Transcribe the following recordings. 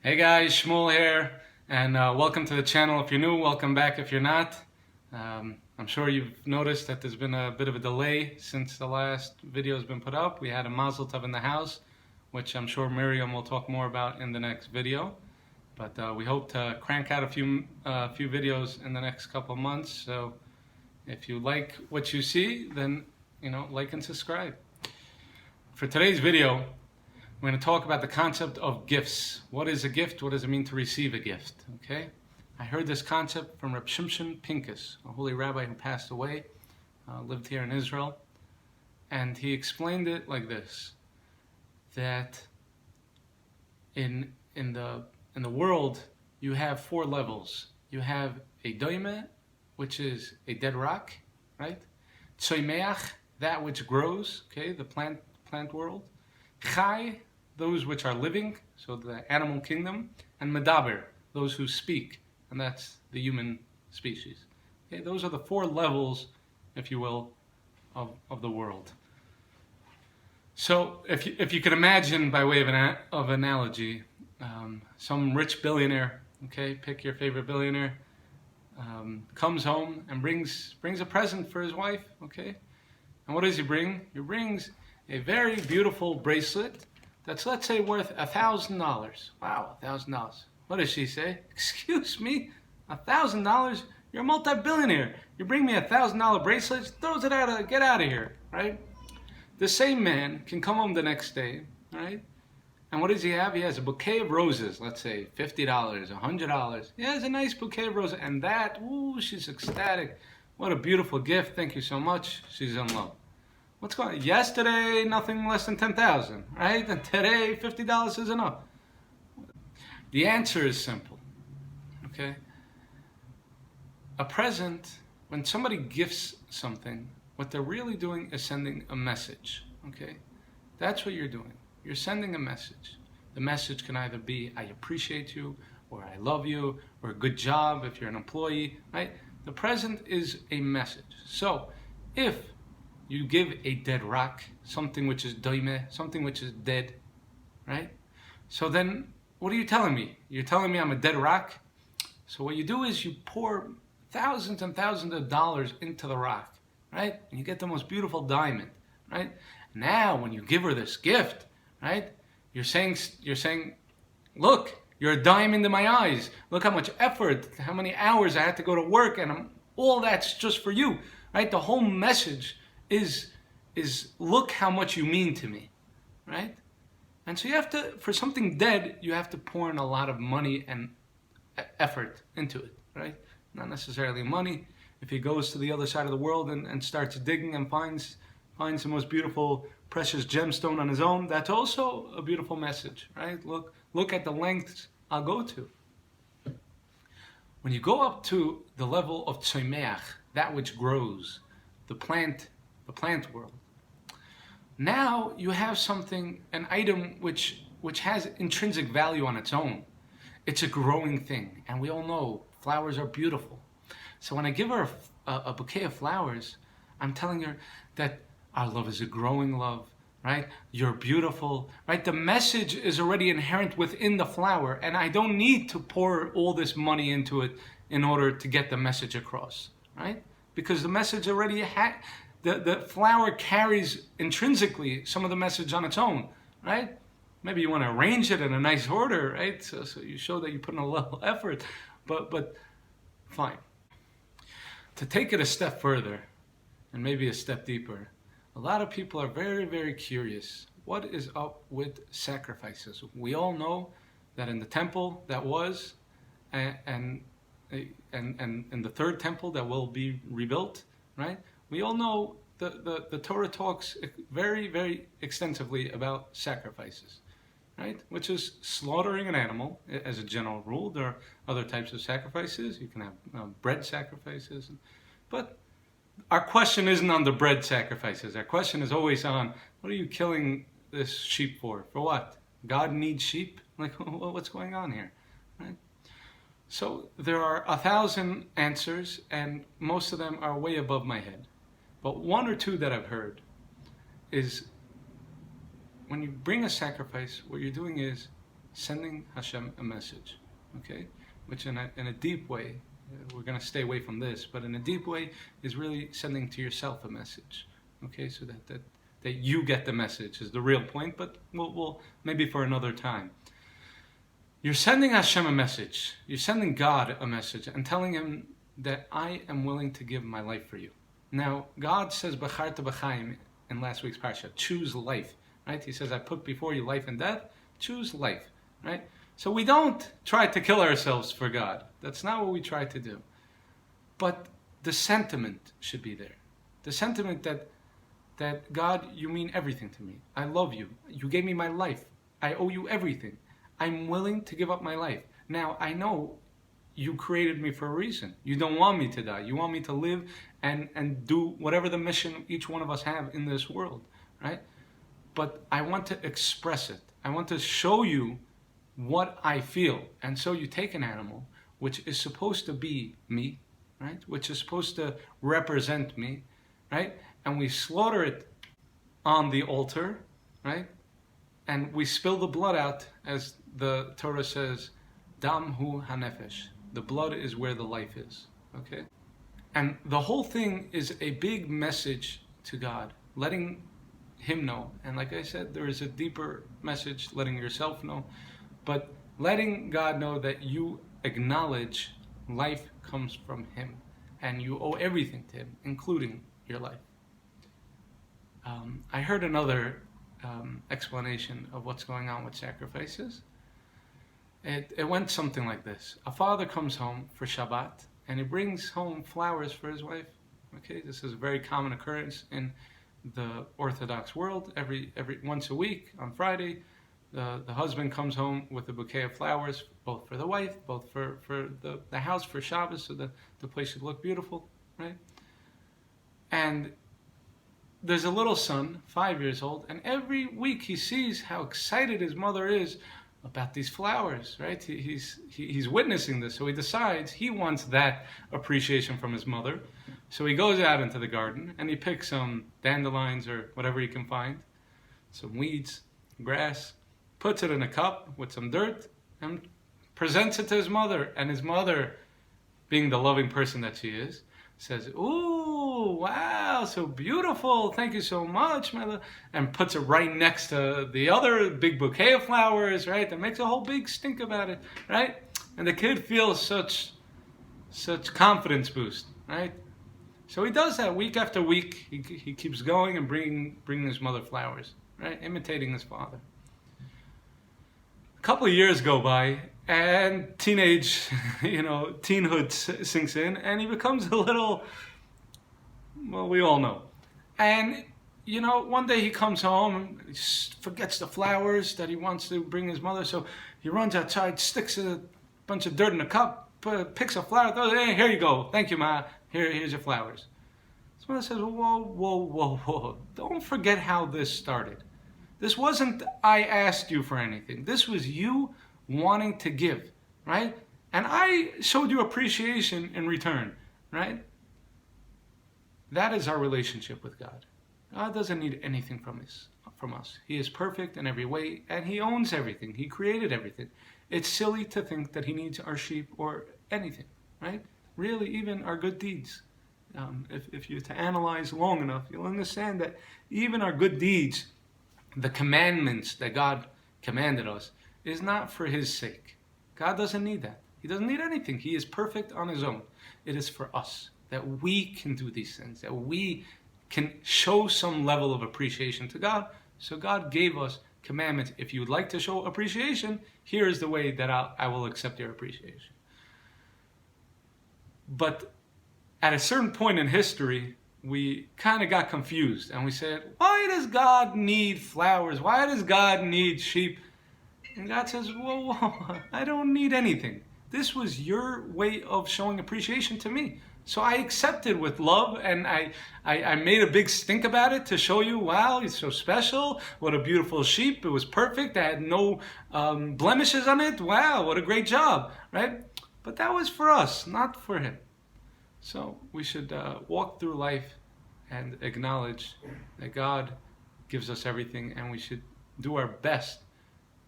Hey guys, Shmuel here, and welcome to the channel. If you're new, welcome back if you're not. I'm sure you've noticed that there's been a bit of a delay since the last video has been put up. We had a Mazel Tov in the house, which I'm sure Miriam will talk more about in the next video. But we hope to crank out a few videos in the next couple of months. So if you like what you see, then like and subscribe. For today's video, we're going to talk about the concept of gifts. What is a gift? What does it mean to receive a gift? Okay, I heard this concept from Reb Shimshon Pincus, a holy rabbi who passed away, lived here in Israel, and he explained it like this: that in the world you have four levels. You have a doime, which is a dead rock, right? Tzoimeach, that which grows, okay, the plant world. Chai, those which are living, so the animal kingdom, and Medaber, those who speak, and that's the human species. Okay, those are the four levels, if you will, of the world. So if you could imagine, by way of analogy, some rich billionaire, okay, pick your favorite billionaire, comes home and brings a present for his wife, okay? And what does he bring? He brings a very beautiful bracelet that's, let's say, worth $1,000. Wow, $1,000. What does she say? Excuse me, $1,000? You're a multi-billionaire. You bring me $1,000 bracelet, throws it out, get out of here, right? The same man can come home the next day, right? And what does he have? He has a bouquet of roses, let's say $50, $100. He has a nice bouquet of roses, and that, ooh, she's ecstatic. What a beautiful gift. Thank you so much. She's in love. What's going on? Yesterday, nothing less than $10,000, right? And today, $50 is enough. The answer is simple, okay? A present, when somebody gifts something, what they're really doing is sending a message, okay? That's what you're doing. You're sending a message. The message can either be, I appreciate you, or I love you, or good job if you're an employee, right? The present is a message. So, if you give a dead rock, something which is doime, something which is dead, right? So then, what are you telling me? You're telling me I'm a dead rock? So what you do is you pour thousands and thousands of dollars into the rock, right? And you get the most beautiful diamond, right? Now, when you give her this gift, right? You're saying, look, you're a diamond in my eyes. Look how much effort, how many hours I had to go to work, and all that's just for you, right? The whole message is look how much you mean to me, right? And so you have to, for something dead, you have to pour in a lot of money and effort into it, right? Not necessarily money. If he goes to the other side of the world and starts digging and finds the most beautiful, precious gemstone on his own, that's also a beautiful message, right? Look at the lengths I'll go to. When you go up to the level of tzoimeach, that which grows, the plant world, now you have something, an item which has intrinsic value on its own. It's a growing thing, and we all know flowers are beautiful. So when I give her a bouquet of flowers, I'm telling her that our love is a growing love, right? You're beautiful, right? The message is already inherent within the flower, and I don't need to pour all this money into it in order to get the message across, right? Because the message already the flower carries intrinsically some of the message on its own, right? Maybe you want to arrange it in a nice order, right? So you show that you put in a little effort, but fine. To take it a step further, and maybe a step deeper, a lot of people are very, very curious. What is up with sacrifices? We all know that in the temple that was, and the third temple that will be rebuilt, right? We all know the Torah talks very, very extensively about sacrifices, right? Which is slaughtering an animal as a general rule. There are other types of sacrifices. You can have bread sacrifices, but our question isn't on the bread sacrifices. Our question is always on, what are you killing this sheep for? For what? God needs sheep? Like, what's going on here, right? So there are 1,000 answers, and most of them are way above my head. But one or two that I've heard is when you bring a sacrifice, what you're doing is sending Hashem a message, okay? Which in a deep way, we're going to stay away from this, but in a deep way is really sending to yourself a message, okay? So that you get the message is the real point, but we'll maybe for another time. You're sending Hashem a message. You're sending God a message and telling him that I am willing to give my life for you. Now, God says, B'charta b'chaim, in last week's parsha, choose life, right? He says, I put before you life and death, choose life, right? So we don't try to kill ourselves for God. That's not what we try to do. But the sentiment should be there. The sentiment that God, you mean everything to me. I love you. You gave me my life. I owe you everything. I'm willing to give up my life. Now, I know you created me for a reason. You don't want me to die. You want me to live and do whatever the mission each one of us have in this world, right? But I want to express it. I want to show you what I feel. And so you take an animal, which is supposed to be me, right? Which is supposed to represent me, right? And we slaughter it on the altar, right? And we spill the blood out, as the Torah says, Dam hu hanefesh. The blood is where the life is, okay? And the whole thing is a big message to God, letting him know. And like I said, there is a deeper message, letting yourself know, but letting God know that you acknowledge life comes from him and you owe everything to him, including your life. I heard another explanation of what's going on with sacrifices. It went something like this. A father comes home for Shabbat and he brings home flowers for his wife. Okay, this is a very common occurrence in the Orthodox world. Every once a week on Friday, the husband comes home with a bouquet of flowers, both for the wife, both for the house for Shabbos, so the place should look beautiful, right? And there's a little son, 5 years old, and every week he sees how excited his mother is about these flowers, right? He's witnessing this, so he decides he wants that appreciation from his mother. So he goes out into the garden and he picks some dandelions or whatever he can find, some weeds, grass, puts it in a cup with some dirt and presents it to his mother. And his mother, being the loving person that she is, says, "Ooh, wow, so beautiful. Thank you so much, mother." And puts it right next to the other big bouquet of flowers, right? And makes a whole big stink about it, right? And the kid feels such confidence boost, right? So he does that week after week. He keeps going and bringing his mother flowers, right? Imitating his father. A couple of years go by, and teenhood sinks in, and he becomes a little, well, we all know. And, one day he comes home, he forgets the flowers that he wants to bring his mother, so he runs outside, sticks a bunch of dirt in a cup, picks a flower, throws it, "Hey, here you go. Thank you, Ma. Here's your flowers." His mother says, whoa. Don't forget how this started. This wasn't I asked you for anything. This was you wanting to give, right? And I showed you appreciation in return, right? That is our relationship with God. God doesn't need anything from us. He is perfect in every way, and he owns everything. He created everything. It's silly to think that he needs our sheep or anything, right? Really, even our good deeds. If you're to analyze long enough, you'll understand that even our good deeds, the commandments that God commanded us, is not for his sake. God doesn't need that. He doesn't need anything. He is perfect on his own. It is for us, that we can do these things, that we can show some level of appreciation to God. So God gave us commandments. If you would like to show appreciation, here is the way that I will accept your appreciation. But at a certain point in history, we kind of got confused and we said, why does God need flowers? Why does God need sheep? And God says, whoa, I don't need anything. This was your way of showing appreciation to me. So I accepted with love, and I made a big stink about it to show you, wow, it's so special. What a beautiful sheep. It was perfect. I had no blemishes on it. Wow, what a great job, right? But that was for us, not for him. So we should walk through life and acknowledge that God gives us everything, and we should do our best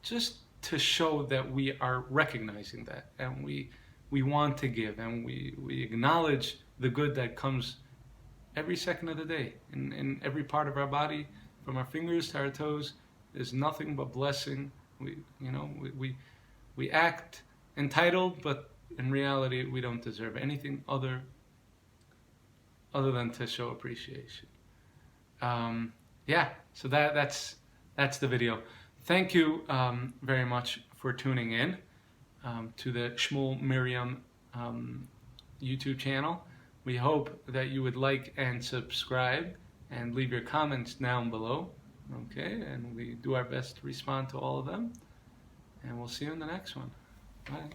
just to show that we are recognizing that, and we want to give, and we acknowledge the good that comes every second of the day in every part of our body, from our fingers to our toes. There's nothing but blessing. We act entitled, but in reality we don't deserve anything other than to show appreciation. So that's the video. Thank you very much for tuning in to the Shmuel Miriam YouTube channel. We hope that you would like and subscribe and leave your comments down below. Okay, and we do our best to respond to all of them. And we'll see you in the next one. Bye.